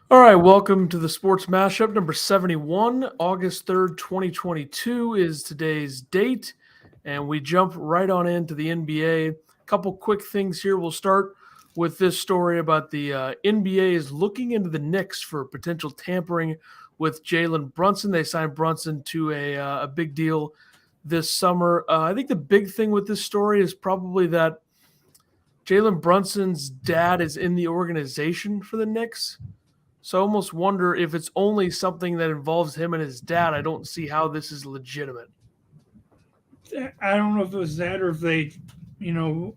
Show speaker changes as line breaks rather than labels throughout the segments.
All right, welcome to the Sports Mashup number 71. August 3rd, 2022 is today's date, and we jump right on into the NBA. Couple quick things here. We'll start with this story about the NBA is looking into the Knicks for potential tampering with Jalen Brunson. They signed Brunson to a big deal this summer. I think the big thing with this story is probably that Jalen Brunson's dad is in the organization for the Knicks. So I almost wonder if it's only something that involves him and his dad. I don't see how this is legitimate.
I don't know if it was that or if they, you know,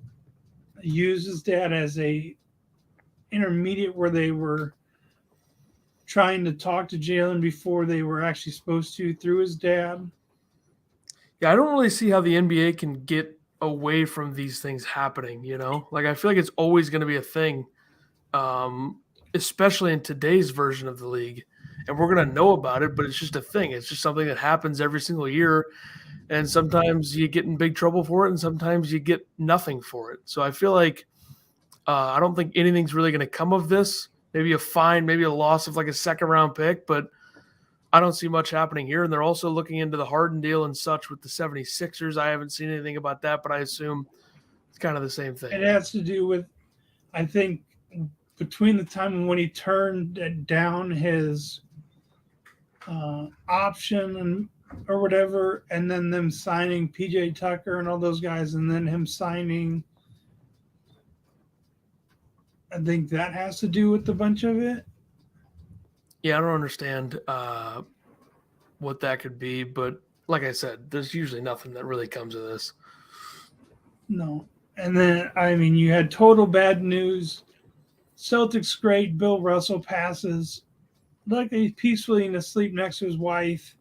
used his dad as a intermediate where they were trying to talk to Jalen before they were actually supposed to through his dad.
Yeah, I don't really see how the NBA can get away from these things happening, Like I feel like it's always going to be a thing, especially in today's version of the league. And we're going to know about it, but it's just a thing. It's just something that happens every single year. And sometimes you get in big trouble for it, and sometimes you get nothing for it. So I feel like I don't think anything's really going to come of this. Maybe a fine, maybe a loss of like a second-round pick, but I don't see much happening here. And they're also looking into the Harden deal and such with the 76ers. I haven't seen anything about that, but I assume it's kind of the same thing.
It has to do with, I think, between the time when he turned down his option or whatever, and then them signing PJ Tucker and all those guys, and then him signing. I think that has to do with a bunch of it.
Yeah, I don't understand what that could be, but like I said, there's usually nothing that really comes of this.
No. And then, I mean, you had total bad news. Celtics great. Bill Russell passes. Like he's peacefully asleep next to his wife.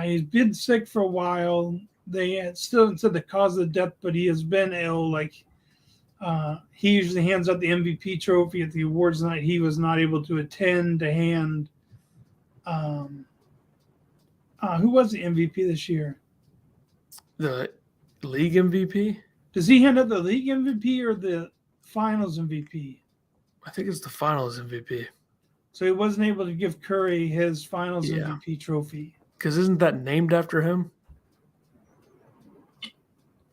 He's been sick for a while. They had still said the cause of death, but he has been ill. Like he usually hands out the MVP trophy at the awards night. He was not able to attend to hand. Who was the MVP this year?
The league MVP?
Does he hand out the league MVP or the finals MVP?
I think it's the finals MVP.
So he wasn't able to give Curry his finals MVP trophy.
Because isn't that named after him?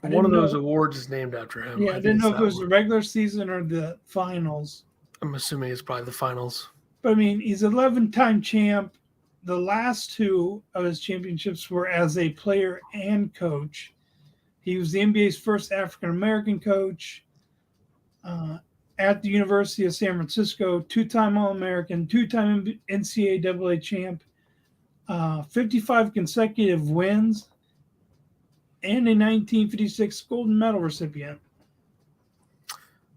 One of those awards is named after him.
Yeah, I didn't know if it was the regular season or the finals.
I'm assuming it's probably the finals.
But I mean, he's an 11-time champ. The last two of his championships were as a player and coach. He was the NBA's first African-American coach at the University of San Francisco, two-time All-American, two-time NCAA champ, 55 consecutive wins, and a 1956 Golden Medal recipient.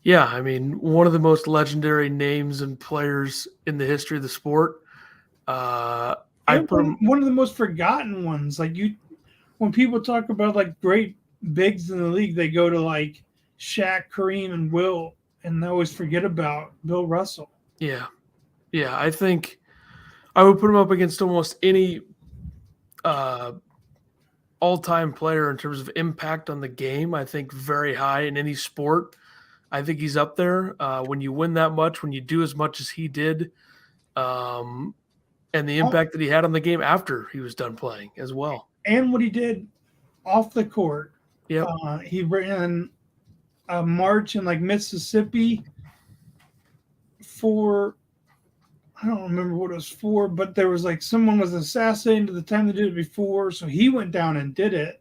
Yeah, I mean, one of the most legendary names and players in the history of the sport.
One of the most forgotten ones. Like when people talk about like great bigs in the league, they go to like Shaq, Kareem, and Will, and they always forget about Bill Russell.
Yeah, I think I would put him up against almost any all-time player in terms of impact on the game. I think very high in any sport. I think he's up there. When you win that much, when you do as much as he did, and the impact that he had on the game after he was done playing as well.
And what he did off the court.
Yeah,
he ran a march in like Mississippi for, I don't remember what it was for, but there was like someone was assassinated at the time they did it before, so he went down and did it.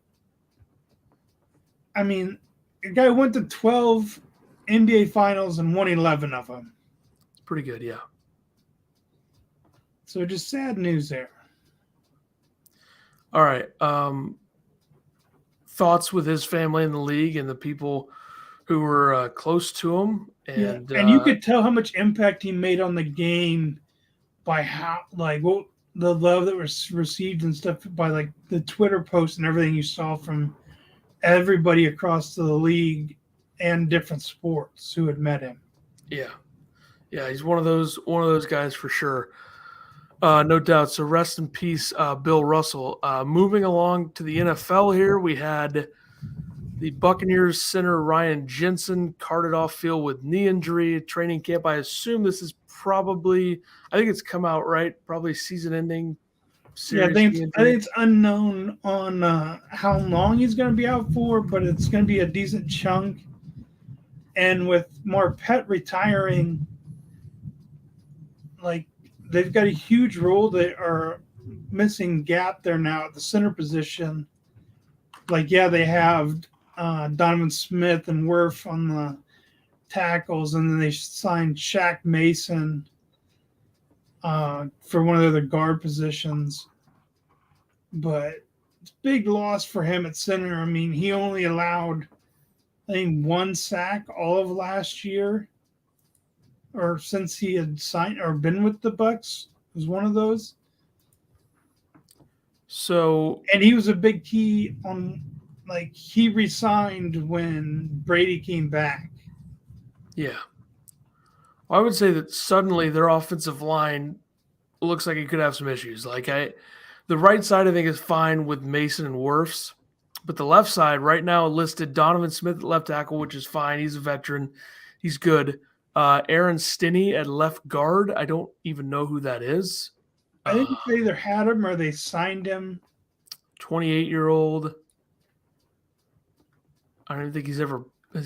I mean, the guy went to 12 NBA finals and won 11 of them.
It's pretty good, yeah.
So just sad news there.
All right. Thoughts with his family in the league and the people who were close to him. And
you could tell how much impact he made on the game by how, like, what the love that was received and stuff by, like, the Twitter posts and everything you saw from everybody across the league and different sports who had met him.
Yeah, he's one of those guys for sure. No doubt. So rest in peace, Bill Russell. Moving along to the NFL here, we had The Buccaneers center Ryan Jensen carted off field with knee injury. Training camp, I assume this is probably, I think it's come out, right? Probably season-ending
Yeah,
serious knee
I
injury.
think it's unknown on how long he's going to be out for, but it's going to be a decent chunk. And with Marpet retiring, like they've got a huge role. They are missing gap there now at the center position. Like, yeah, they have Donovan Smith and Wirf on the tackles, and then they signed Shaq Mason for one of the guard positions. But it's a big loss for him at center. I mean, he only allowed, I think, 1 sack all of last year, or since he had signed or been with the Bucs. It was one of those.
So,
and he was a big key on, like, he resigned when Brady came back.
yeah. I would say that suddenly their offensive line looks like it could have some issues. Like the right side I think is fine with Mason and Wirfs, but the left side right now listed Donovan Smith at left tackle, which is fine. He's a veteran. He's good. Aaron Stinney at left guard. I don't even know who that is.
I think they either had him or they signed him.
28-year-old. I don't think has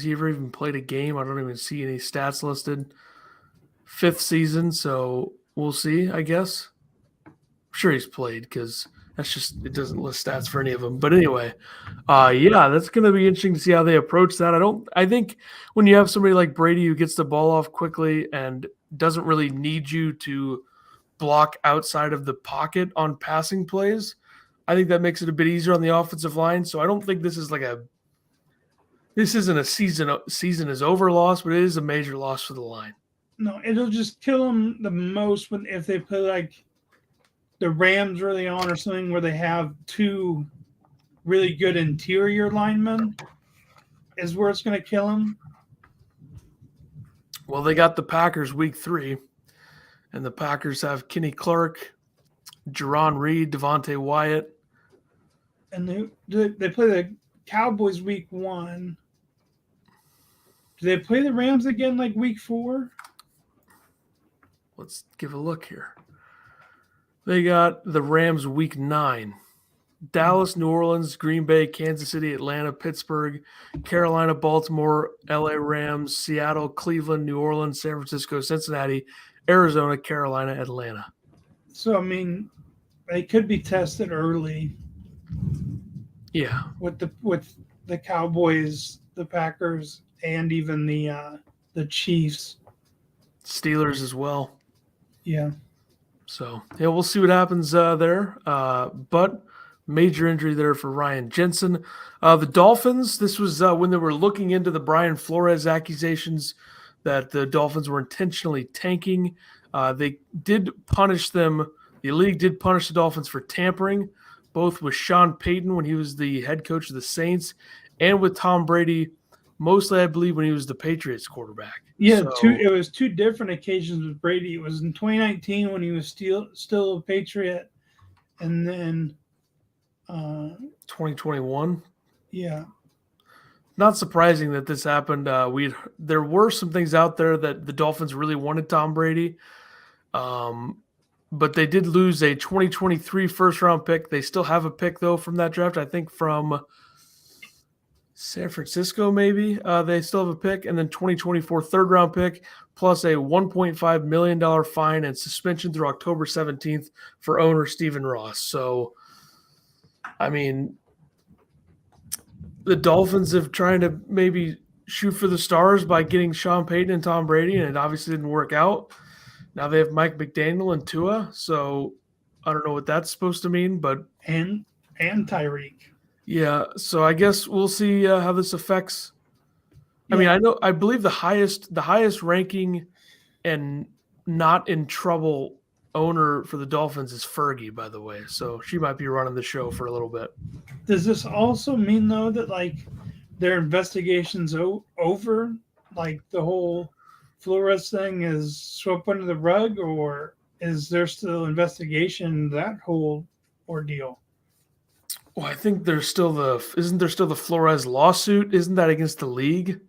he ever even played a game? I don't even see any stats listed. 5th season, so we'll see, I guess. I'm sure he's played because it doesn't list stats for any of them. But anyway, yeah, that's going to be interesting to see how they approach that. I think when you have somebody like Brady who gets the ball off quickly and doesn't really need you to block outside of the pocket on passing plays, I think that makes it a bit easier on the offensive line. So I don't think this isn't a season is over loss, but it is a major loss for the line.
No, it'll just kill them the most if they play like the Rams early on or something where they have 2 really good interior linemen, is where it's going to kill them.
Well, they got the Packers week 3, and the Packers have Kenny Clark, Jerron Reed, Devontae Wyatt.
And they play the Cowboys week 1. Do they play the Rams again like week 4?
Let's give a look here. They got the Rams week 9. Dallas, New Orleans, Green Bay, Kansas City, Atlanta, Pittsburgh, Carolina, Baltimore, LA Rams, Seattle, Cleveland, New Orleans, San Francisco, Cincinnati, Arizona, Carolina, Atlanta.
So, I mean, they could be tested early.
Yeah.
With the Cowboys, the Packers, and even the Chiefs.
Steelers as well.
Yeah.
So, yeah, we'll see what happens there. But major injury there for Ryan Jensen. The Dolphins, this was when they were looking into the Brian Flores accusations that the Dolphins were intentionally tanking. They did punish them. The league did punish the Dolphins for tampering, both with Sean Payton when he was the head coach of the Saints and with Tom Brady, mostly, I believe, when he was the Patriots quarterback.
Yeah, it was 2 different occasions with Brady. It was in 2019 when he was still a Patriot, and then
2021.
Yeah.
Not surprising that this happened. There were some things out there that the Dolphins really wanted Tom Brady, but they did lose a 2023 first-round pick. They still have a pick, though, from that draft, I think from San Francisco, maybe. They still have a pick, and then 2024 third-round pick, plus a $1.5 million fine and suspension through October 17th for owner Stephen Ross. So, I mean, the Dolphins have tried to maybe shoot for the stars by getting Sean Payton and Tom Brady, and it obviously didn't work out. Now they have Mike McDaniel and Tua, so I don't know what that's supposed to mean, but
and Tyreek.
Yeah, so I guess we'll see how this affects. I mean, I believe the highest ranking and not in trouble owner for the Dolphins is Fergie, by the way. So she might be running the show for a little bit.
Does this also mean, though, that like their investigation's over? Like the whole Flores thing is swept under the rug, or is there still investigation in that whole ordeal?
Well, I think there's still isn't there still the Flores lawsuit? Isn't that against the league?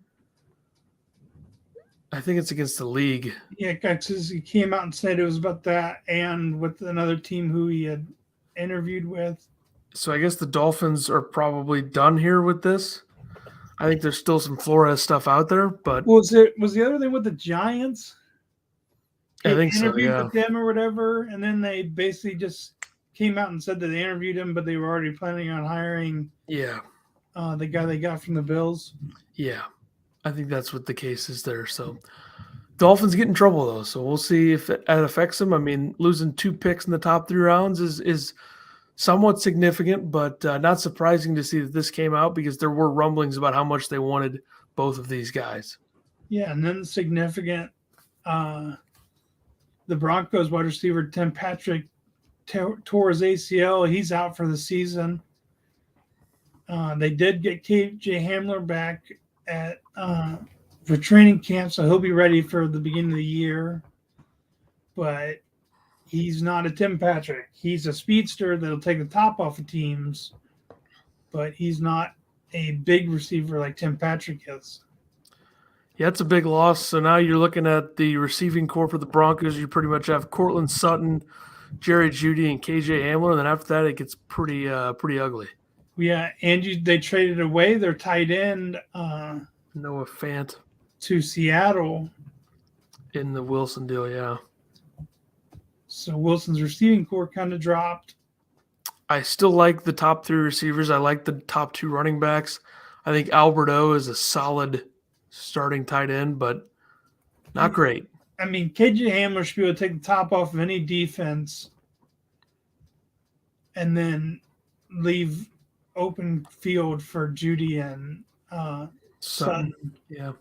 I think it's against the league.
Yeah, because he came out and said it was about that and with another team who he had interviewed with.
So I guess the Dolphins are probably done here with this. I think there's still some Flores stuff out there, but
Was the other thing with the Giants?
I
He
think so,
interviewed
yeah.
with them or whatever, and then they basically just came out and said that they interviewed him, but they were already planning on hiring
Yeah.
the guy they got from the Bills.
Yeah. I think that's what the case is there. So Dolphins get in trouble though, so we'll see if it affects them. I mean, losing 2 picks in the top 3 rounds is somewhat significant, but not surprising to see that this came out because there were rumblings about how much they wanted both of these guys.
Yeah, and then significant, the Broncos wide receiver Tim Patrick tore his ACL. He's out for the season. They did get KJ Hamler back at for training camp, so he'll be ready for the beginning of the year. But he's not a Tim Patrick. He's a speedster that'll take the top off of teams, but he's not a big receiver like Tim Patrick is.
Yeah, it's a big loss. So now you're looking at the receiving core for the Broncos. You pretty much have Cortland Sutton, Jerry Jeudy, and KJ Hamler. And then after that, it gets pretty ugly.
Yeah, and they traded away their tight end
Noah Fant
to Seattle.
In the Wilson deal, yeah.
So Wilson's receiving core kind of dropped.
I still like the top 3 receivers. I like the top 2 running backs. I think Alberto is a solid starting tight end, but not great.
I mean, KJ Hamler should be able to take the top off of any defense and then leave open field for Jeudy and Sutton.
Yeah.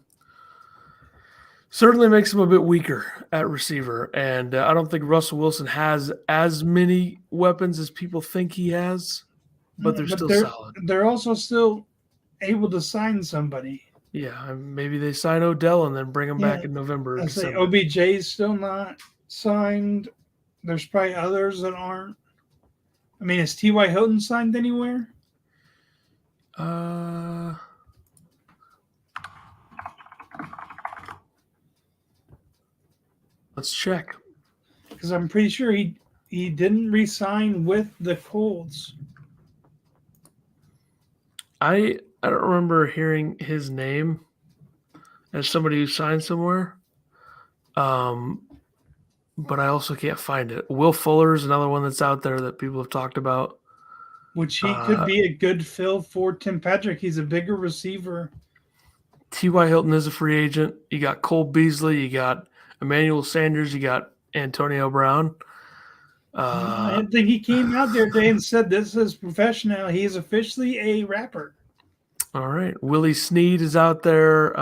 Certainly makes him a bit weaker at receiver. And I don't think Russell Wilson has as many weapons as people think he has, but they're still solid.
They're also still able to sign somebody.
Yeah, maybe they sign Odell and then bring him back in November.
I say OBJ is still not signed. There's probably others that aren't. I mean, is T.Y. Hilton signed anywhere?
Let's check.
Because I'm pretty sure he didn't re-sign with the Colts.
I don't remember hearing his name as somebody who signed somewhere. But I also can't find it. Will Fuller is another one that's out there that people have talked about.
Which he could be a good fill for Tim Patrick. He's a bigger receiver.
T.Y. Hilton is a free agent. You got Cole Beasley. You got Emmanuel Sanders. You got Antonio Brown.
I think he came out there today and said this is professional. He is officially a rapper.
All right. Willie Snead is out there.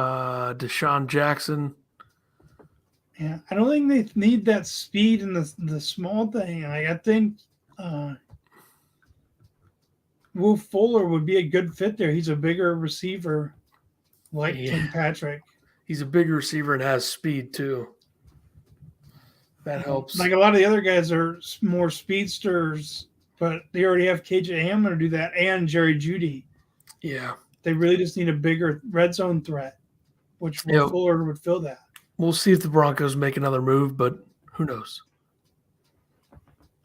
Deshaun Jackson.
Yeah, I don't think they need that speed in the small thing. I think Will Fuller would be a good fit there. He's a bigger receiver like Tim Patrick.
He's a bigger receiver and has speed too. That helps.
Like a lot of the other guys are more speedsters, but they already have KJ Hamler to do that and Jerry Jeudy.
Yeah.
They really just need a bigger red zone threat, which Will Fuller would fill that.
We'll see if the Broncos make another move, but who knows?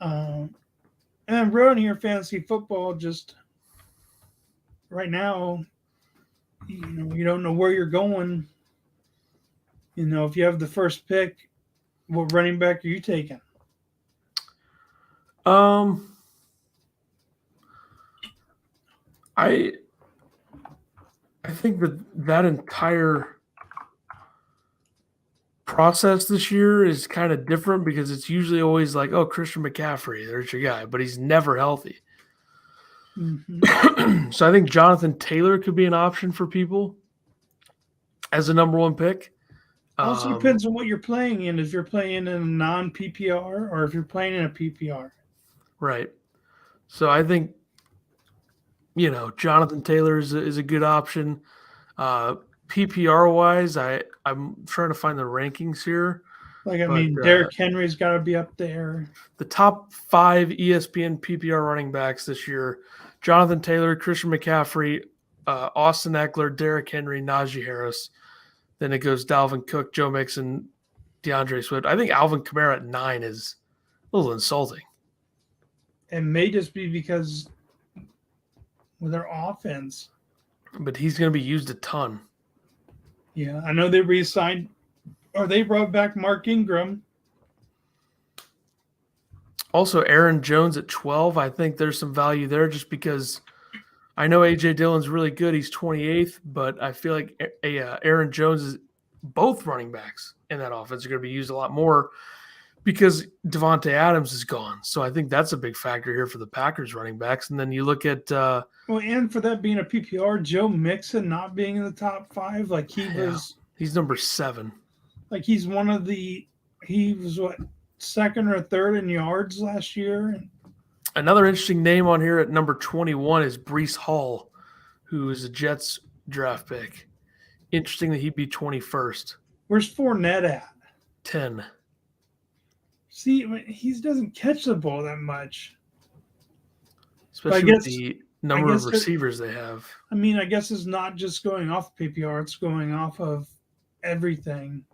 And I'm running here fantasy football just right now. You don't know where you're going. If you have the first pick, what running back are you taking?
I think that entire process this year is kind of different because it's usually always like, oh, Christian McCaffrey, there's your guy, but he's never healthy. Mm-hmm. So I think Jonathan Taylor could be an option for people as a number 1 pick.
Also depends on what you're playing in. If you're playing in a non-PPR or if you're playing in a PPR.
Right. So I think, Jonathan Taylor is a good option. PPR-wise, I'm trying to find the rankings here.
Derrick Henry's got to be up there.
The top 5 ESPN PPR running backs this year, Jonathan Taylor, Christian McCaffrey, Austin Eckler, Derrick Henry, Najee Harris. Then it goes Dalvin Cook, Joe Mixon, DeAndre Swift. I think Alvin Kamara at 9 is a little insulting.
It may just be because with their offense.
But he's going to be used a ton.
Yeah, I know they re-signed or they brought back Mark Ingram.
Also, Aaron Jones at 12. I think there's some value there just because I know A.J. Dillon's really good. He's 28th, but I feel like Aaron Jones is both running backs in that offense are going to be used a lot more because Devontae Adams is gone. So I think that's a big factor here for the Packers running backs. And then you look at
well, and for that being a PPR, Joe Mixon not being in the top 5, like
he's number 7.
Like he was what, second or third in yards last year.
Another interesting name on here at number 21 is Breece Hall, who is a Jets draft pick. Interesting that he'd be 21st.
Where's Fournette at?
10.
See, he doesn't catch the ball that much.
Especially with the number of receivers they have.
I mean, I guess it's not just going off PPR. It's going off of everything.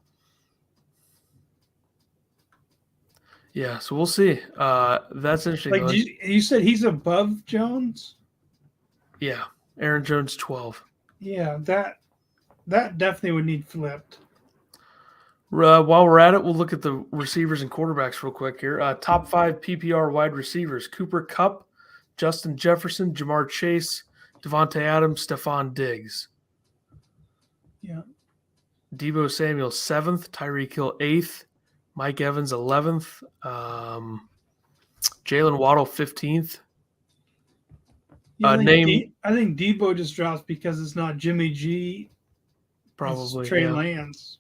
Yeah, so we'll see. That's interesting.
Like you said, he's above Jones?
Yeah, Aaron Jones 12.
Yeah, that definitely would need flipped.
While we're at it, we'll look at the receivers and quarterbacks real quick here. Top 5 PPR wide receivers: Cooper Kupp, Justin Jefferson, Jamar Chase, Devontae Adams, Stephon Diggs.
Yeah.
Deebo Samuel 7th, Tyreek Hill 8th, Mike Evans 11th, Jalen Waddle 15th.
Yeah, I think Deebo just drops because it's not Jimmy G.
Probably
Trey Lance.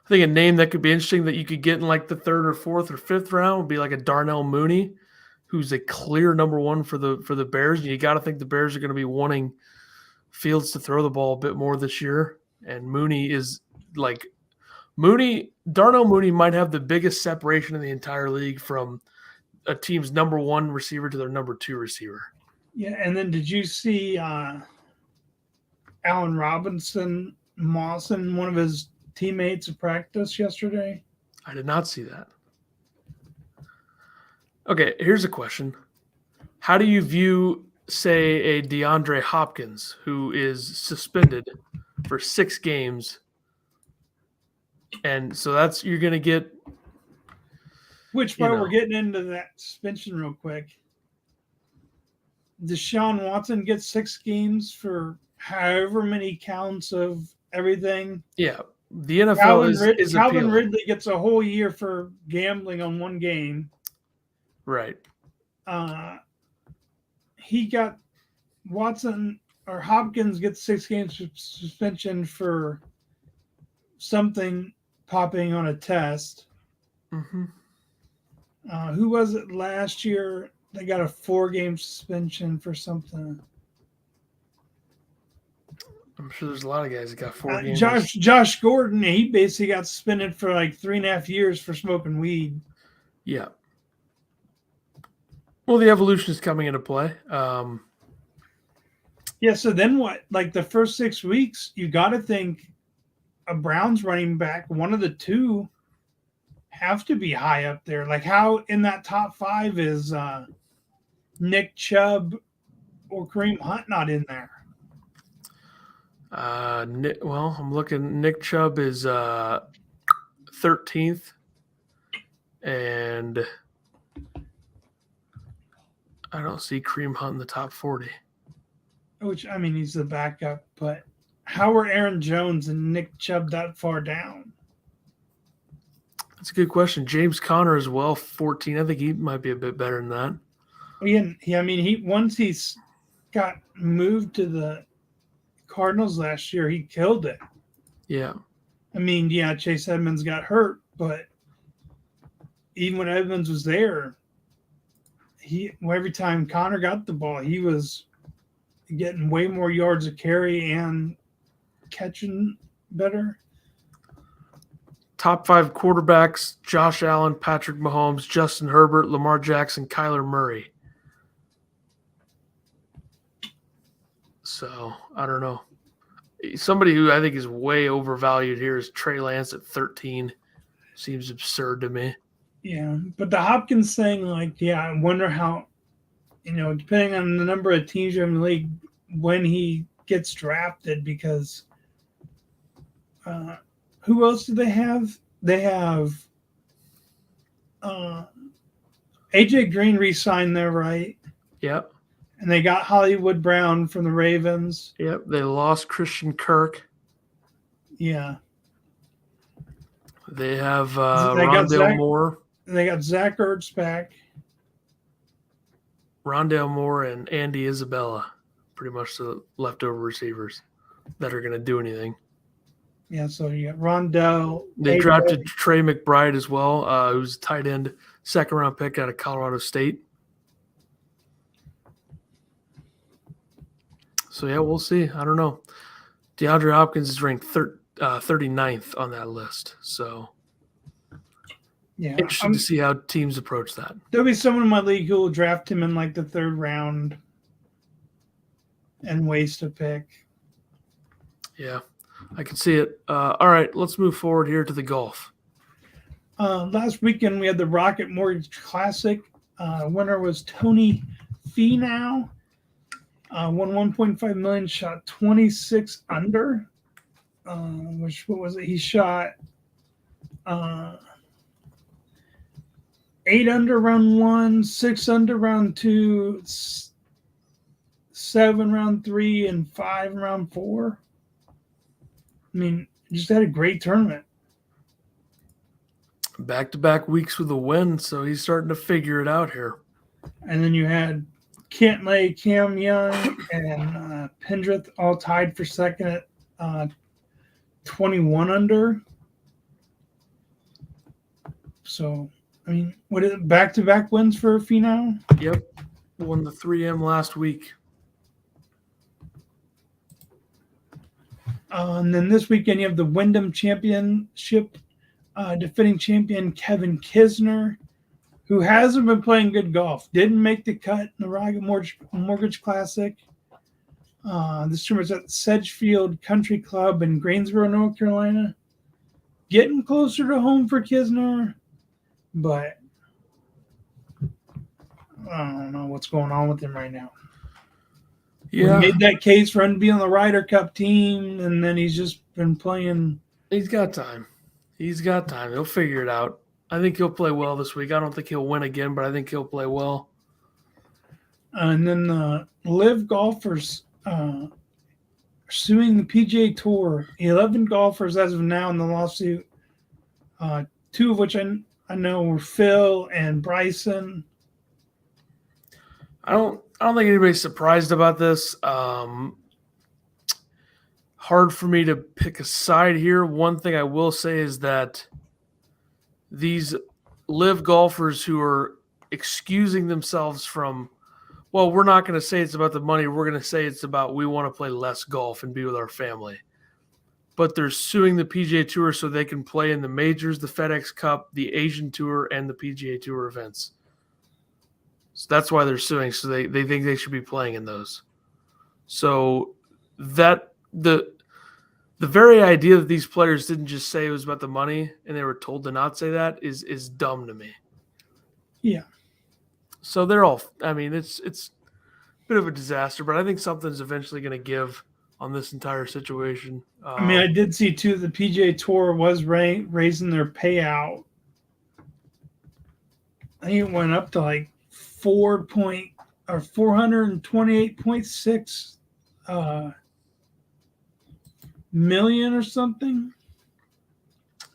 I think a name that could be interesting that you could get in like the 3rd or 4th or 5th round would be like a Darnell Mooney, who's a clear number 1 for the Bears. And you got to think the Bears are going to be wanting Fields to throw the ball a bit more this year. And Mooney is like Darnell Mooney might have the biggest separation in the entire league from a team's number 1 receiver to their number 2 receiver.
Yeah, and then did you see Allen Robinson mossing one of his teammates at practice yesterday?
I did not see that. Okay, here's a question. How do you view, say, a DeAndre Hopkins who is suspended for 6 games? And so you're going to get.
Which part we're getting into that suspension real quick. Deshaun Watson gets 6 games for however many counts of everything.
Yeah, the NFL is
Calvin Ridley gets a whole year for gambling on 1 game.
Right.
Hopkins gets 6 games suspension for something popping on a test.
Mm-hmm.
Who was it last year? They got a 4-game suspension for something.
I'm sure there's a lot of guys that got 4 games.
Josh Gordon, he basically got suspended for like 3.5 years for smoking weed.
Yeah. Well, the evolution is coming into play.
Yeah, so then what? Like the first 6 weeks, you got to think a Browns running back, one of the 2, have to be high up there. Like how in that top 5 is Nick Chubb or Kareem Hunt not in there?
I'm looking. Nick Chubb is 13th, and I don't see Kareem Hunt in the top 40.
Which, I mean, he's the backup, but how are Aaron Jones and Nick Chubb that far down?
That's a good question. James Conner as well, 14. I think he might be a bit better than that.
Once he's got moved to the Cardinals last year, he killed it.
Yeah.
I mean, yeah, Chase Edmonds got hurt, but even when Edmonds was there, every time Connor got the ball, he was getting way more yards of carry and catching better.
Top 5 quarterbacks: Josh Allen, Patrick Mahomes, Justin Herbert, Lamar Jackson, Kyler Murray. So I don't know. Somebody who I think is way overvalued here is Trey Lance at 13. Seems absurd to me.
Yeah, but the Hopkins thing, like, yeah, I wonder how, depending on the number of teams you have in the league, when he gets drafted, because who else do they have? They have AJ Green re-signed there, right?
Yep.
And they got Hollywood Brown from the Ravens.
Yep. They lost Christian Kirk.
Yeah.
They have
They
Rondale Moore.
They got Zach Ertz back.
Rondale Moore and Andy Isabella, pretty much the leftover receivers that are going to do anything.
Yeah, so you got Rondale.
They drafted Trey McBride as well, who's a tight end, second-round pick out of Colorado State. So, yeah, we'll see. I don't know. DeAndre Hopkins is ranked 39th on that list. So,
yeah,
interesting to see how teams approach that.
There'll be someone in my league who will draft him in like the 3rd round and waste a pick.
Yeah, I can see it. All right, let's move forward here to the golf.
Last weekend, we had the Rocket Mortgage Classic. Winner was Tony Finau. Won $1.5 million, shot 26 under. What was it? He shot 8 under round 1, 6 under round 2, 7 round 3, and 5 round 4. I mean, just had a great tournament.
Back-to-back weeks with a win, so he's starting to figure it out here.
And then you had Cantlay, Cam Young, and Pendrith all tied for second at 21 under. So, I mean, what is it? Back-to-back wins for Finau?
Yep. Won the 3M last week.
And then this weekend, you have the Wyndham Championship defending champion Kevin Kisner, who hasn't been playing good golf. Didn't make the cut in the Rocket Mortgage Classic. This tournament's at Sedgefield Country Club in Greensboro, North Carolina. Getting closer to home for Kisner, but I don't know what's going on with him right now.
Yeah.
We made that case for him to be on the Ryder Cup team, and then he's just been playing.
He's got time. He'll figure it out. I think he'll play well this week. I don't think he'll win again, but I think he'll play well.
And then the LIV golfers are suing the PGA Tour. 11 golfers as of now in the lawsuit. 2 of which I know were Phil and Bryson.
I don't think anybody's surprised about this. Hard for me to pick a side here. One thing I will say is that these LIV golfers who are excusing themselves from, well, we're not going to say it's about the money. We're going to say it's about we want to play less golf and be with our family. But they're suing the PGA Tour so they can play in the majors, the FedEx Cup, the Asian Tour, and the PGA Tour events. So that's why they're suing. So they think they should be playing in those. So that the very idea that these players didn't just say it was about the money and they were told to not say that is dumb to me.
Yeah.
So they're all, I mean, it's a bit of a disaster, but I think something's eventually going to give on this entire situation.
I mean, I did see too, the PGA Tour was raising their payout. I think it went up to like 428.6 million or something.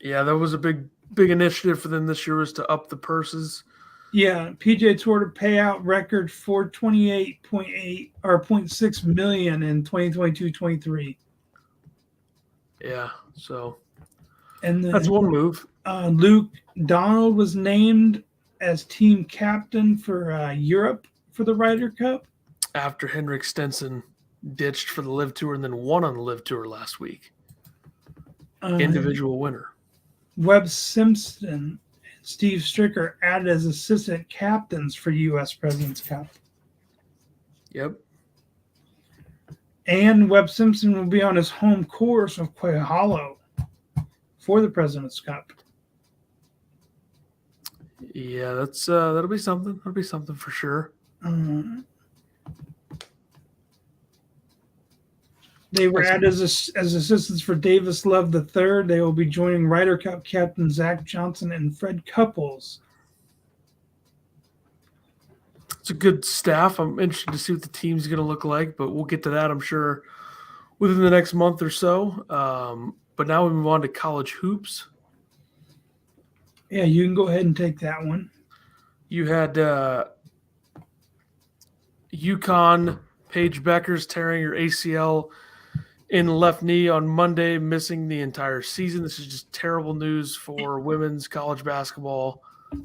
Yeah, that was a big initiative for them this year, was to up the purses.
Yeah, PGA Tour to pay out record 428.8 or 0.6 million in 2022-23.
Yeah, so
and then,
that's one move.
Luke Donald was named as team captain for Europe for the Ryder Cup
after Henrik Stenson ditched for the LIV Tour and then won on the LIV Tour last week. Individual winner.
Webb Simpson and Steve Stricker added as assistant captains for U.S. President's Cup.
Yep.
And Webb Simpson will be on his home course of Quail Hollow for the President's Cup.
Yeah, that'll be something. That'll be something for sure.
They were added as assistants for Davis Love III. They will be joining Ryder Cup captain Zach Johnson and Fred Couples.
It's a good staff. I'm interested to see what the team's going to look like, but we'll get to that, I'm sure, within the next month or so. But now we move on to college hoops.
Yeah, you can go ahead and take that one.
You had UConn, Paige Beckers tearing her ACL in left knee on Monday, missing the entire season. This is just terrible news for women's college basketball.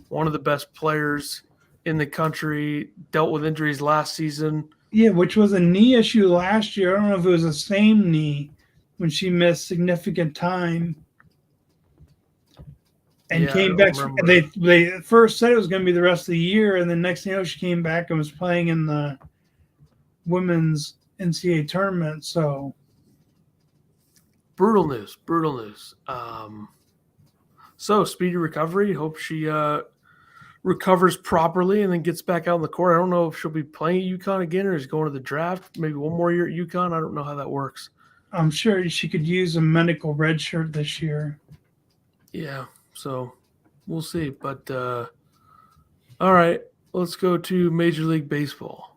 One of the best players in the country dealt with injuries last season.
Yeah, which was a knee issue last year. I don't know if it was the same knee when she missed significant time and came back. They first said it was going to be the rest of the year, and then next thing you know, she came back and was playing in the women's NCAA tournament. So
brutal news. So speedy recovery. Hope she recovers properly and then gets back out on the court. I don't know if she'll be playing at UConn again or is going to the draft. Maybe one more year at UConn. I don't know how that works.
I'm sure she could use a medical red shirt this year.
Yeah, so we'll see. But all right, let's go to Major League Baseball.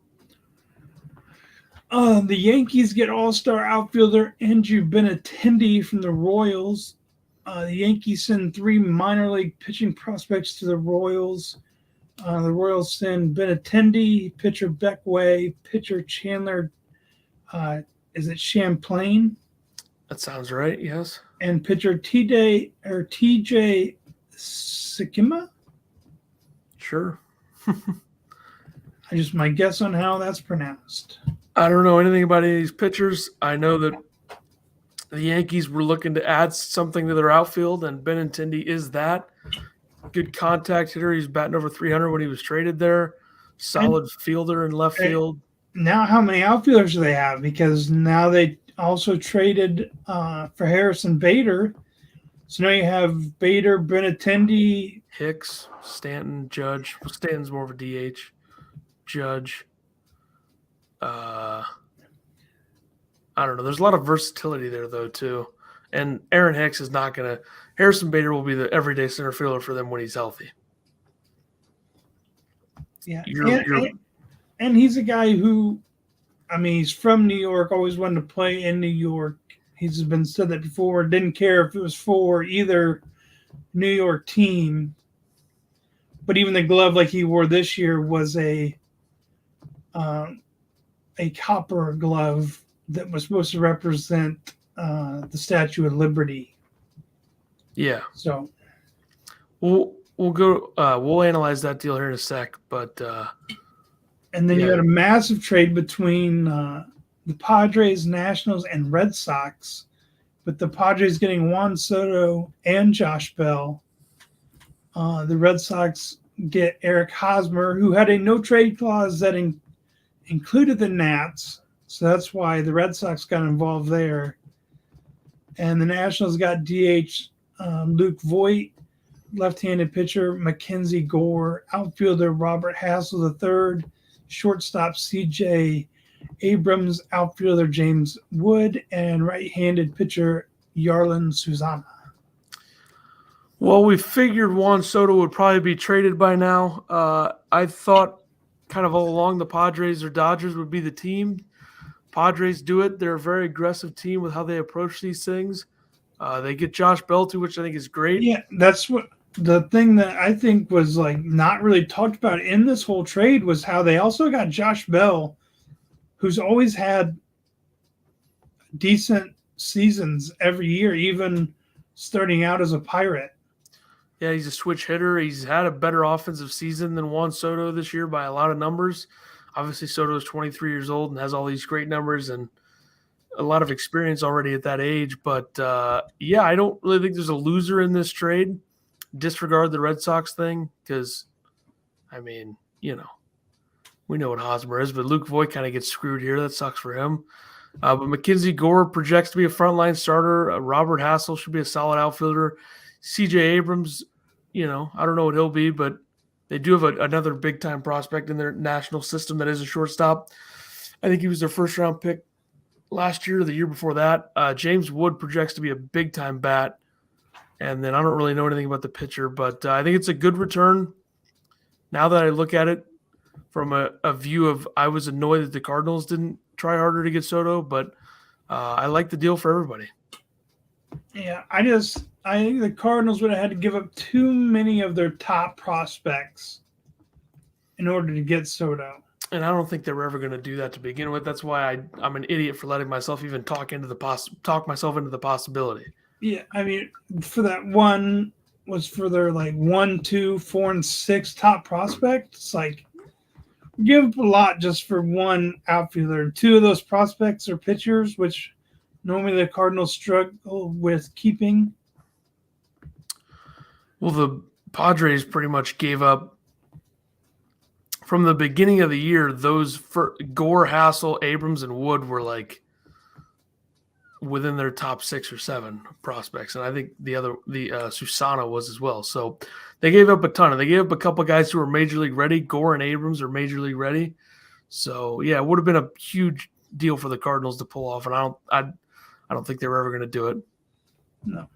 The Yankees get all-star outfielder Andrew Benintendi from the Royals. The Yankees send 3 minor league pitching prospects to the Royals. The Royals send Benintendi, pitcher Beckway, pitcher Chandler. Is it Champlain?
That sounds right. Yes.
And pitcher TJ Sikima.
Sure.
My guess on how that's pronounced.
I don't know anything about any of these pitchers. I know that the Yankees were looking to add something to their outfield, and Benintendi is that. Good contact hitter. He's batting over 300 when he was traded there. Solid fielder in left field.
Now how many outfielders do they have? Because now they also traded for Harrison Bader. So now you have Bader, Benintendi.
Hicks, Stanton, Judge. Well, Stanton's more of a DH. Judge. I don't know. There's a lot of versatility there, though, too. And Aaron Hicks is not going to – Harrison Bader will be the everyday center fielder for them when he's healthy.
Yeah. And he's a guy who – he's from New York, always wanted to play in New York. He's been said that before. Didn't care if it was for either New York team. But even the glove like he wore this year was a copper glove that was supposed to represent the Statue of Liberty.
Yeah.
So
we'll go. We'll analyze that deal here in a sec. But
and then you had a massive trade between the Padres, Nationals, and Red Sox, with the Padres getting Juan Soto and Josh Bell. The Red Sox get Eric Hosmer, who had a no-trade clause that included the Nats, so that's why the Red Sox got involved there. And the Nationals got DH Luke Voigt, left-handed pitcher Mackenzie Gore, outfielder Robert Hassel III, shortstop C.J. Abrams, outfielder James Wood, and right-handed pitcher Yarlin Susana.
Well, we figured Juan Soto would probably be traded by now. I thought kind of all along the Padres or Dodgers would be the team. Padres do it. They're a very aggressive team with how they approach these things. They get Josh Bell too, which I think is great.
Yeah, that's what the thing that I think was not really talked about in this whole trade was how they also got Josh Bell, who's always had decent seasons every year, even starting out as a Pirate.
Yeah, he's a switch hitter. He's had a better offensive season than Juan Soto this year by a lot of numbers. Obviously, Soto is 23 years old and has all these great numbers and a lot of experience already at that age. But, I don't really think there's a loser in this trade. Disregard the Red Sox thing because, we know what Hosmer is. But Luke Voigt kind of gets screwed here. That sucks for him. But Mackenzie Gore projects to be a frontline starter. Robert Hassel should be a solid outfielder. CJ Abrams, I don't know what he'll be, but they do have another big-time prospect in their national system that is a shortstop. I think he was their first-round pick last year or the year before that. James Wood projects to be a big-time bat. And then I don't really know anything about the pitcher, but I think it's a good return. Now that I look at it from a view of, I was annoyed that the Cardinals didn't try harder to get Soto, but I like the deal for everybody.
Yeah, I think the Cardinals would have had to give up too many of their top prospects in order to get Soto.
And I don't think they were ever going to do that to begin with. That's why I'm an idiot for letting myself even talk myself into the possibility.
Yeah, I mean, for that one was for their 1, 2, 4, and 6 top prospects. It's like give up a lot just for one outfielder. 2 of those prospects are pitchers, which normally the Cardinals struggle with keeping.
Well, the Padres pretty much gave up from the beginning of the year. Those for Gore, Hassel, Abrams, and Wood were within their top 6 or 7 prospects, and I think the Susana was as well. So they gave up a ton, and they gave up a couple of guys who were major league ready. Gore and Abrams are major league ready. So yeah, it would have been a huge deal for the Cardinals to pull off, and I don't think they were ever going to do it.
No.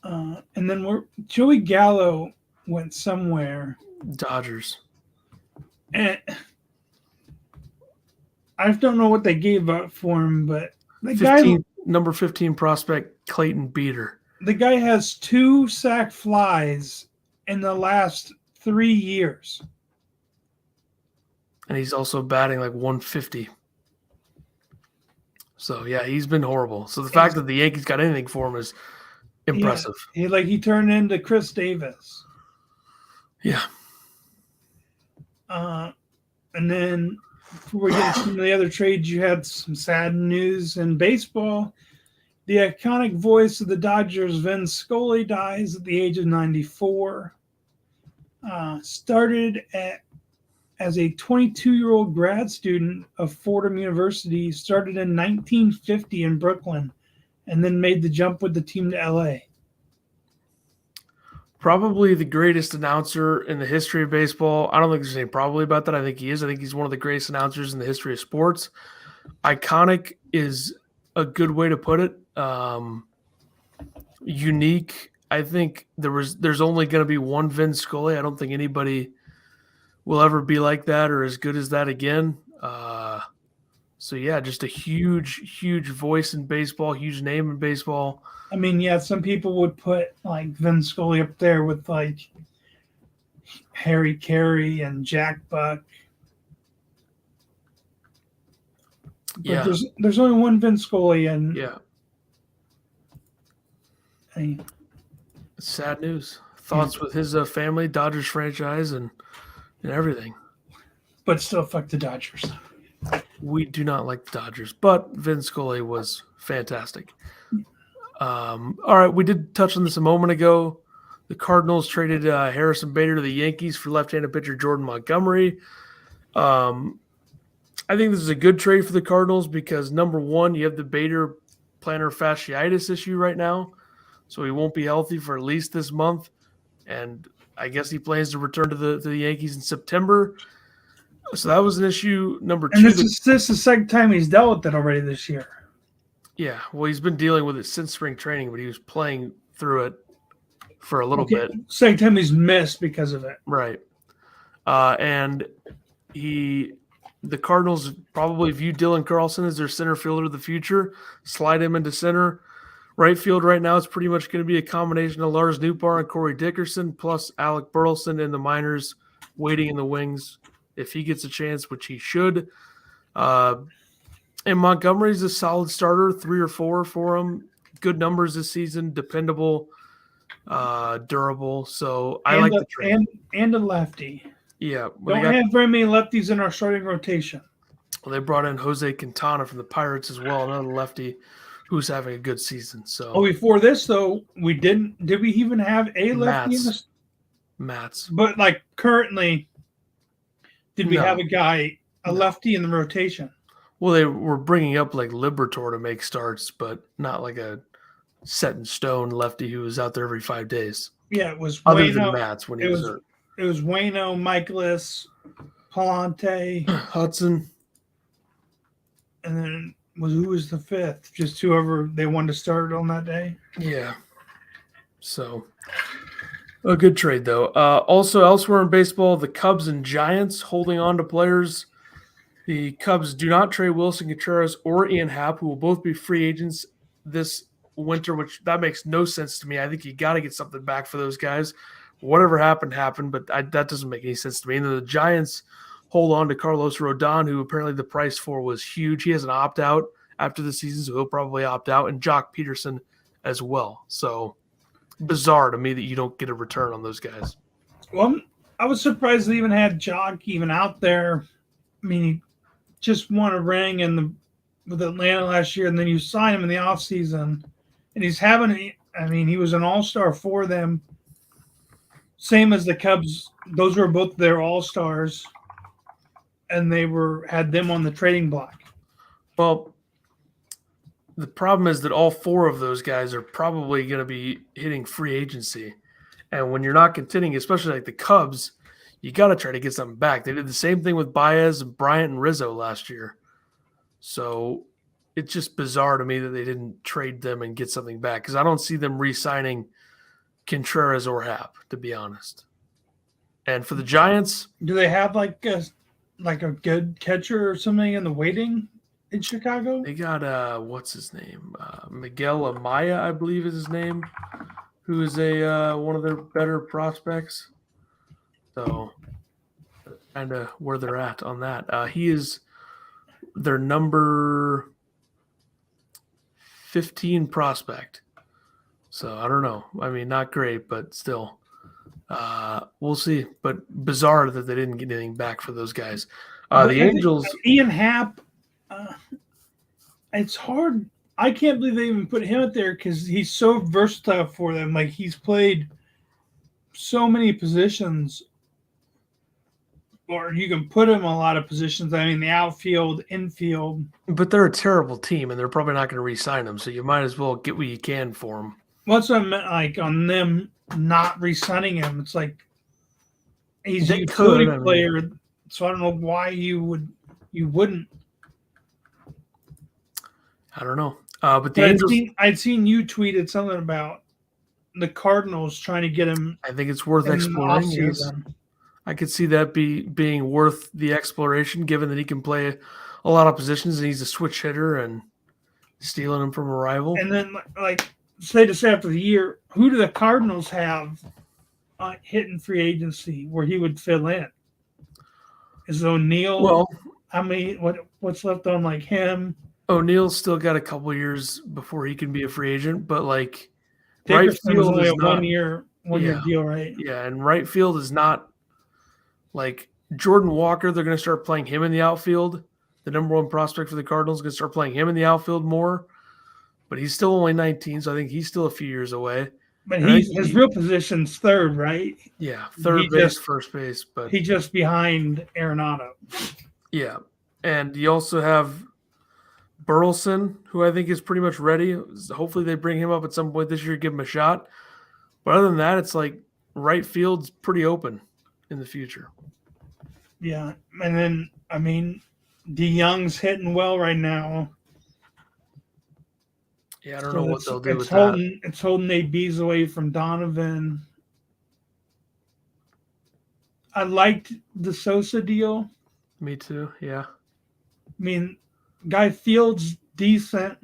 And then Joey Gallo went somewhere.
Dodgers.
And I don't know what they gave up for him, but
number 15 prospect Clayton Beater.
The guy has 2 sack flies in the last 3 years.
And he's also batting 150. So, yeah, he's been horrible. So the fact that the Yankees got anything for him is impressive.
Yeah, he turned into Chris Davis.
Yeah.
And then before we get into the other trades, you had some sad news in baseball. The iconic voice of the Dodgers, Vin Scully, dies at the age of 94. Started as a 22-year-old grad student of Fordham University, started in 1950 in Brooklyn, and then made the jump with the team to LA.
Probably the greatest announcer in the history of baseball. I don't think there's anything probably about that. I think he is. I think he's one of the greatest announcers in the history of sports. Iconic is a good way to put it. Unique. I think there's only going to be one Vin Scully. I don't think anybody will ever be like that or as good as that again. So yeah, just a huge, huge voice in baseball, huge name in baseball.
I mean, yeah, some people would put Vin Scully up there with Harry Carey and Jack Buck. But there's only one Vin Scully, and
yeah.
I mean,
sad news. Thoughts with his family, Dodgers franchise, and everything.
But still, fuck the Dodgers.
We do not like the Dodgers, but Vin Scully was fantastic. All right, we did touch on this a moment ago. The Cardinals traded Harrison Bader to the Yankees for left-handed pitcher Jordan Montgomery. I think this is a good trade for the Cardinals because, number one, you have the Bader plantar fasciitis issue right now, so he won't be healthy for at least this month. And I guess he plans to return to the Yankees in September. So that was an issue. Number two.
And this is the second time he's dealt with it already this year.
Yeah, well, he's been dealing with it since spring training, but he was playing through it for a little bit.
Second time he's missed because of it.
Right. And the Cardinals probably view Dylan Carlson as their center fielder of the future, slide him into center. Right field right now is pretty much going to be a combination of Lars Nootbaar and Corey Dickerson, plus Alec Burleson in the minors waiting in the wings if he gets a chance, which he should. And Montgomery's a solid starter, 3 or 4 for him. Good numbers this season, dependable, durable. So I like the trade.
And a lefty.
Yeah.
Don't have very many lefties in our starting rotation.
Well, they brought in Jose Quintana from the Pirates as well, another lefty who's having a good season. So
before this though, did we even have a lefty in the
Mats?
But currently, did we have a lefty in the rotation?
Well, they were bringing up like Libertor to make starts, but not like a set in stone lefty who was out there every 5 days.
Yeah, it was
Other than
Wayno.
Mats when he
It
was
was
hurt.
it was Wayno, Michaelis, Palante,
Hudson.
and then who was the fifth? Just whoever they wanted to start on that day.
Yeah. So a good trade though. Also elsewhere in baseball, the Cubs and Giants holding on to players. The Cubs do not trade Wilson Contreras or Ian Happ, who will both be free agents this winter, which that makes no sense to me. I think you got to get something back for those guys. Whatever happened, but that doesn't make any sense to me. And then the Giants hold on to Carlos Rodon, who apparently the price for was huge. He has an opt-out after the season, so he'll probably opt out, and Jock Peterson as well. So bizarre to me that you don't get a return on those guys.
Well, I was surprised they even had Jock even out there. I mean, he just won a ring with Atlanta last year, and then you sign him in the offseason, and he's having. I mean, he was an all-star for them. Same as the Cubs; those were both their all-stars, and they had them on the trading block.
Well, the problem is that all 4 of those guys are probably going to be hitting free agency, and when you're not contending, especially like the Cubs, you got to try to get something back. They did the same thing with Baez and Bryant and Rizzo last year. So it's just bizarre to me that they didn't trade them and get something back because I don't see them re-signing Contreras or Happ, to be honest. And for the Giants,
do they have like a good catcher or something in the waiting in Chicago?
they got what's his name? Miguel Amaya, I believe is his name, who is a one of their better prospects. So kind of where they're at on that. He is their number 15 prospect. So I don't know. I mean, not great, but still. We'll see. But bizarre that they didn't get anything back for those guys. The Angels.
Ian Happ, it's hard. I can't believe they even put him out there because he's so versatile for them. Like, he's played so many positions, or you can put him in a lot of positions. I mean, the outfield, infield.
But they're a terrible team, and they're probably not going to re-sign him. So you might as well get what you can for him.
What's what I meant, like, on them not re-signing him? It's like he's a utility player, so I don't know why you wouldn't.
I don't know. But the Angels,
I'd seen you tweeted something about the Cardinals trying to get him.
I think it's worth exploring. Yes. I could see that being worth the exploration, given that he can play a lot of positions and he's a switch hitter and stealing him from a rival.
And then, like, say this after the year, who do the Cardinals have hitting free agency where he would fill in? Is O'Neill?
Well,
I mean, what's left on like him?
O'Neill's still got a couple years before he can be a free agent, but like
right field is not, one year deal, right?
Yeah, and right field is not like Jordan Walker. They're going to start playing him in the outfield. The number 1 prospect for the Cardinals is going to start playing him in the outfield more, but he's still only 19, so I think he's still a few years away.
But his real position's third, right?
Yeah, third base, first base, but
he's just behind Arenado.
Yeah, and you also have Burleson, who I think is pretty much ready. Hopefully they bring him up at some point this year, give him a shot. But other than that, it's like right field's pretty open in the future.
Yeah, and then, I mean, DeYoung's hitting well right now.
Yeah, I don't know what they'll do with that.
It's holding ABs away from Donovan. I liked the Sosa deal.
Me too, yeah.
I mean, Guy Field's decent.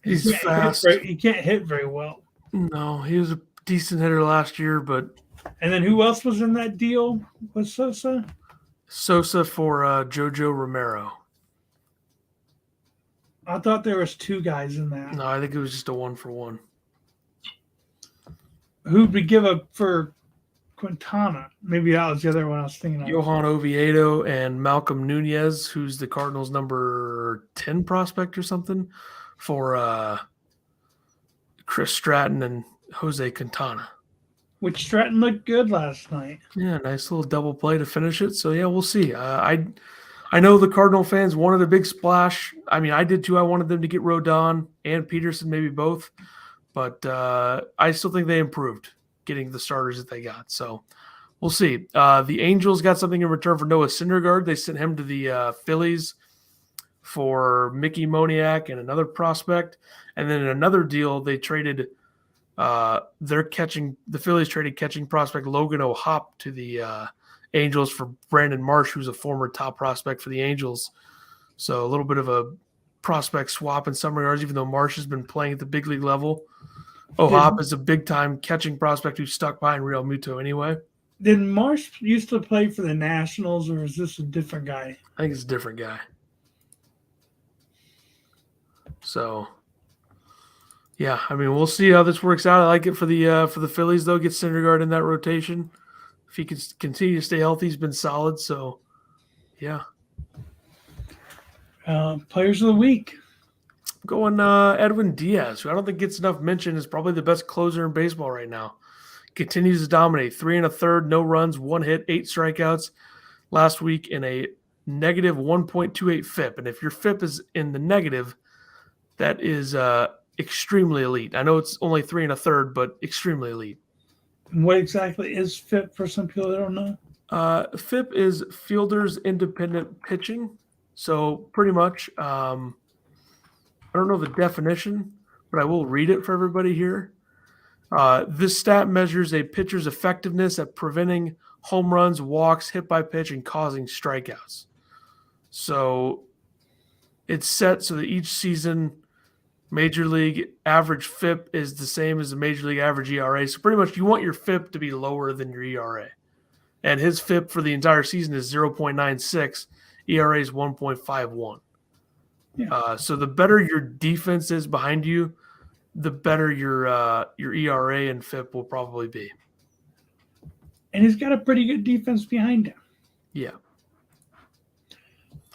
He's fast.
He can't hit very well.
No, he was a decent hitter last year, but...
And then who else was in that deal with Sosa?
Sosa for Jojo Romero.
I thought there was 2 guys in that.
No, I think it was just a 1-for-1.
Who'd we give up for Quintana? Maybe that was the other one I was thinking of.
Johan Oviedo and Malcolm Nunez, who's the Cardinals' number 10 prospect or something, for Chris Stratton and Jose Quintana.
Which Stratton looked good last night.
Yeah, nice little double play to finish it. So, yeah, we'll see. I know the Cardinal fans wanted a big splash. I mean, I did too. I wanted them to get Rodon and Peterson, maybe both. But I still think they improved getting the starters that they got. So we'll see. The Angels got something in return for Noah Syndergaard. They sent him to the Phillies for Mickey Moniak and another prospect. And then in another deal, they traded the Phillies traded catching prospect Logan O'Hoppe to the Angels for Brandon Marsh, who's a former top prospect for the Angels. So a little bit of a prospect swap in some regards, even though Marsh has been playing at the big league level. O'Hoppe is a big-time catching prospect who's stuck behind Real Muto anyway.
Did Marsh used to play for the Nationals, or is this a different guy?
I think it's a different guy. So, yeah, I mean, we'll see how this works out. I like it for the Phillies, though. Get Syndergaard in that rotation. If he can continue to stay healthy, he's been solid. So, yeah.
Players of the week.
Going Edwin Diaz, who I don't think gets enough mention, is probably the best closer in baseball right now. Continues to dominate. 3 1/3, no runs, 1 hit, 8 strikeouts last week in a negative 1.28 FIP. And if your FIP is in the negative, that is extremely elite. I know it's only 3 1/3, but extremely elite.
What exactly is FIP for some people that don't know?
FIP is Fielders Independent Pitching. So pretty much, I don't know the definition, but I will read it for everybody here. This stat measures a pitcher's effectiveness at preventing home runs, walks, hit by pitch, and causing strikeouts. So it's set so that each season Major League average FIP is the same as the Major League average ERA. So pretty much you want your FIP to be lower than your ERA. And his FIP for the entire season is 0.96. ERA is 1.51.
Yeah.
So the better your defense is behind you, the better your ERA and FIP will probably be.
And he's got a pretty good defense behind him.
Yeah.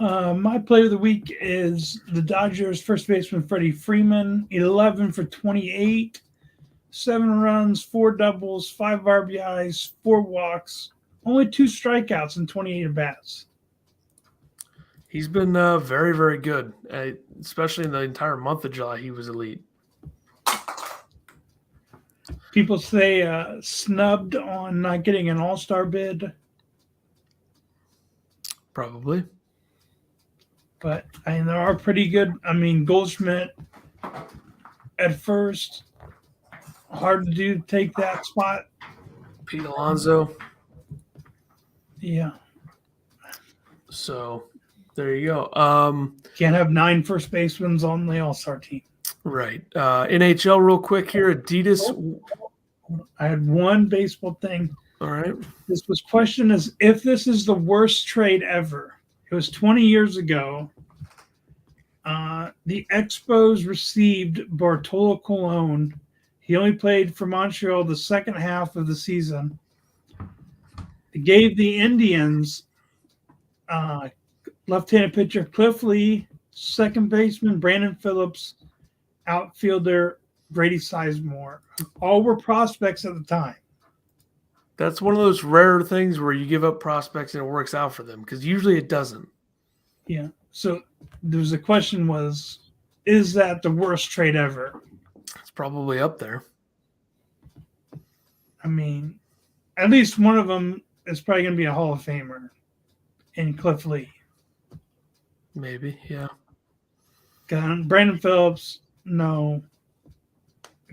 My player of the week is the Dodgers first baseman Freddie Freeman, 11 for 28, 7 runs, 4 doubles, 5 RBIs, 4 walks, only 2 strikeouts in 28 at-bats.
He's been very, very good, especially in the entire month of July. He was elite.
People say snubbed on not getting an all-star bid.
Probably.
But I mean, there are pretty good. I mean, Goldschmidt at first, hard to do, take that spot.
Pete Alonso.
Yeah.
So there you go.
Can't have 9 first basemen on the all-star team.
Right. NHL real quick here. Adidas.
I had one baseball thing.
All right.
This was questioned as if this is the worst trade ever. It was 20 years ago. The Expos received Bartolo Colon. He only played for Montreal the second half of the season. They gave the Indians left-handed pitcher Cliff Lee, second baseman Brandon Phillips, outfielder Grady Sizemore. All were prospects at the time.
That's one of those rare things where you give up prospects and it works out for them, because usually it doesn't.
Yeah. So there's a question was, is that the worst trade ever?
It's probably up there.
I mean, at least one of them is probably going to be a Hall of Famer in Cliff Lee.
Maybe, yeah.
Brandon Phillips, no.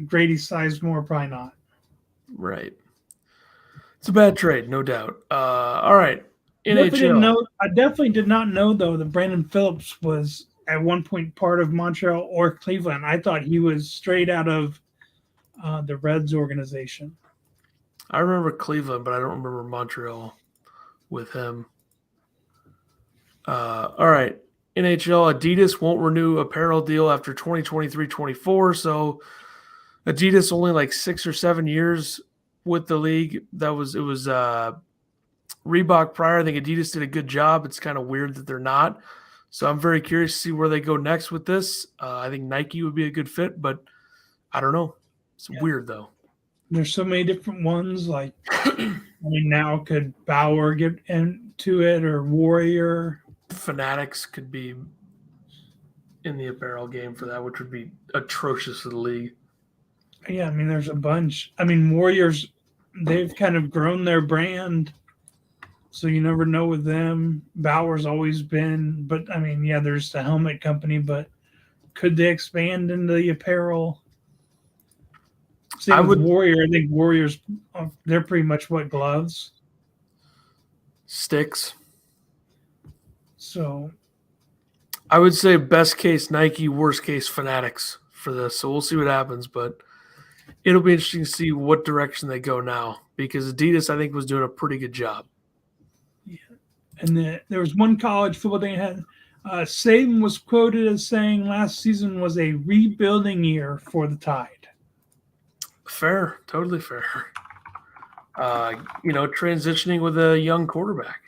Grady Sizemore, probably not.
Right. It's a bad trade, no doubt. All right. NHL.
I definitely did not know, though, that Brandon Phillips was at one point part of Montreal or Cleveland. I thought he was straight out of the Reds organization.
I remember Cleveland, but I don't remember Montreal with him. All right. NHL, Adidas won't renew apparel deal after 2023-24. So Adidas only like 6 or 7 years with the league. It was Reebok prior. I think Adidas did a good job. It's kind of weird that they're not. So I'm very curious to see where they go next with this. I think Nike would be a good fit, but I don't know. It's weird, though.
There's so many different ones. Like, I mean, now could Bauer get into it or Warrior?
Fanatics could be in the apparel game for that, which would be atrocious for the league.
Yeah, I mean, there's a bunch. I mean, Warriors, they've kind of grown their brand, so you never know with them. Bauer's always been, but I mean, yeah, there's the helmet company, but could they expand into the apparel? Same with Warrior. I think Warriors, they're pretty much what, gloves?
Sticks.
So
I would say best case Nike, worst case Fanatics for this. So we'll see what happens, but it'll be interesting to see what direction they go now because Adidas, I think, was doing a pretty good job.
Yeah. And there was one college football thing that had Saban was quoted as saying last season was a rebuilding year for the Tide.
Fair, totally fair. Transitioning with a young quarterback.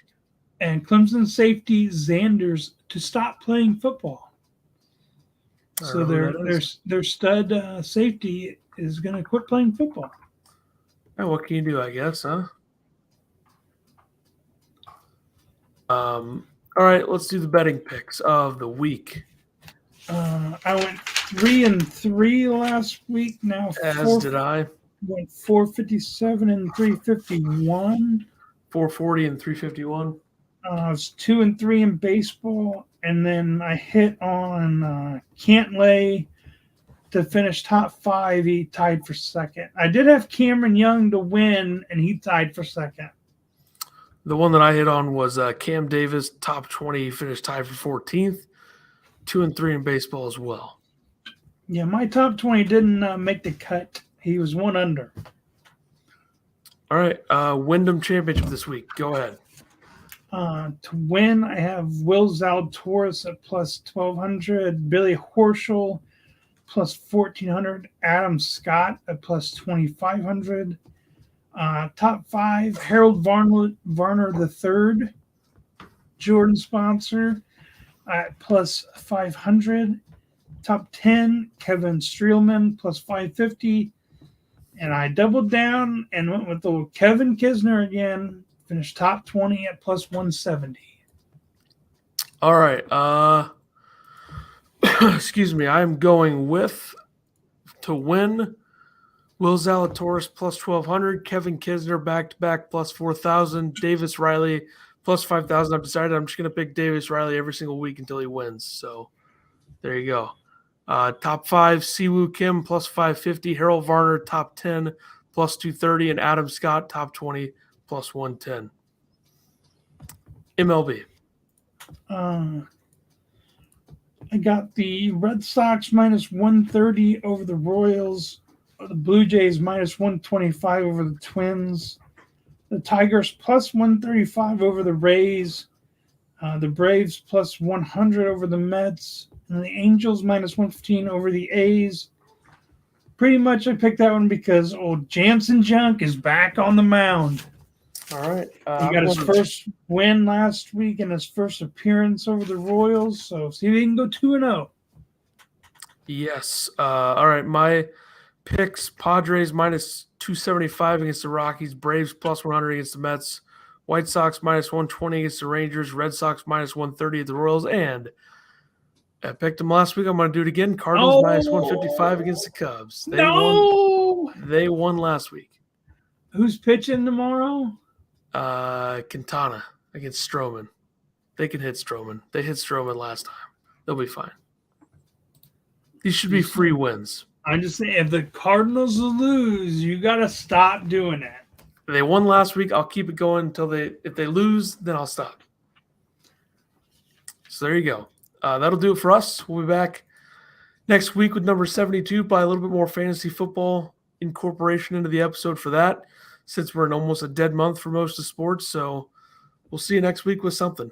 And Clemson safety Xanders to stop playing football. So their stud safety is going to quit playing football.
Oh, what can you do, I guess, huh? All right, let's do the betting picks of the week.
I went 3-3 last week. Now
did I.
Went 457 and 351.
440 and 351.
I was 2-3 in baseball, and then I hit on Cantlay to finish top 5. He tied for second. I did have Cameron Young to win, and he tied for second.
The one that I hit on was Cam Davis, top 20. He finished tied for 14th. 2-3 in baseball as well.
Yeah, my top 20 didn't make the cut. He was 1 under.
All right, Wyndham Championship this week. Go ahead.
To win, I have Will Zalatoris at plus 1,200, Billy Horschel plus 1,400, Adam Scott at plus 2,500. Top 5, Harold Varner III, Jordan sponsor at plus 500. Top 10, Kevin Streelman plus 550. And I doubled down and went with the Kevin Kisner again. Finished top 20 at plus 170.
All right. Excuse me. I'm going with to win Will Zalatoris plus 1,200, Kevin Kisner back-to-back plus 4,000, Davis Riley plus 5,000. I've decided I'm just going to pick Davis Riley every single week until he wins. So there you go. Top 5, Siwoo Kim plus 550, Harold Varner top 10 plus 230, and Adam Scott top 20 plus 110. MLB.
I got the Red Sox minus 130 over the Royals, the Blue Jays minus 125 over the Twins, the Tigers plus 135 over the Rays, the Braves plus 100 over the Mets, and the Angels minus 115 over the A's. Pretty much I picked that one because old Jansen Junk is back on the mound.
All right.
He got his first win last week and his first appearance over the Royals. So see if he can go 2-0.
Yes. All right. My picks, Padres minus 275 against the Rockies, Braves plus 100 against the Mets, White Sox minus 120 against the Rangers, Red Sox minus 130 at the Royals, and I picked them last week. I'm going to do it again. Cardinals minus 155 against the Cubs. They won last week.
Who's pitching tomorrow?
Quintana against Stroman. They can hit Stroman. They hit Stroman last time. They'll be fine. These should be free wins.
I'm just saying, if the Cardinals lose, you got to stop doing it.
They won last week. I'll keep it going until if they lose, then I'll stop. So there you go. That'll do it for us. We'll be back next week with number 72, by a little bit more fantasy football incorporation into the episode for that, since we're in almost a dead month for most of sports. So we'll see you next week with something.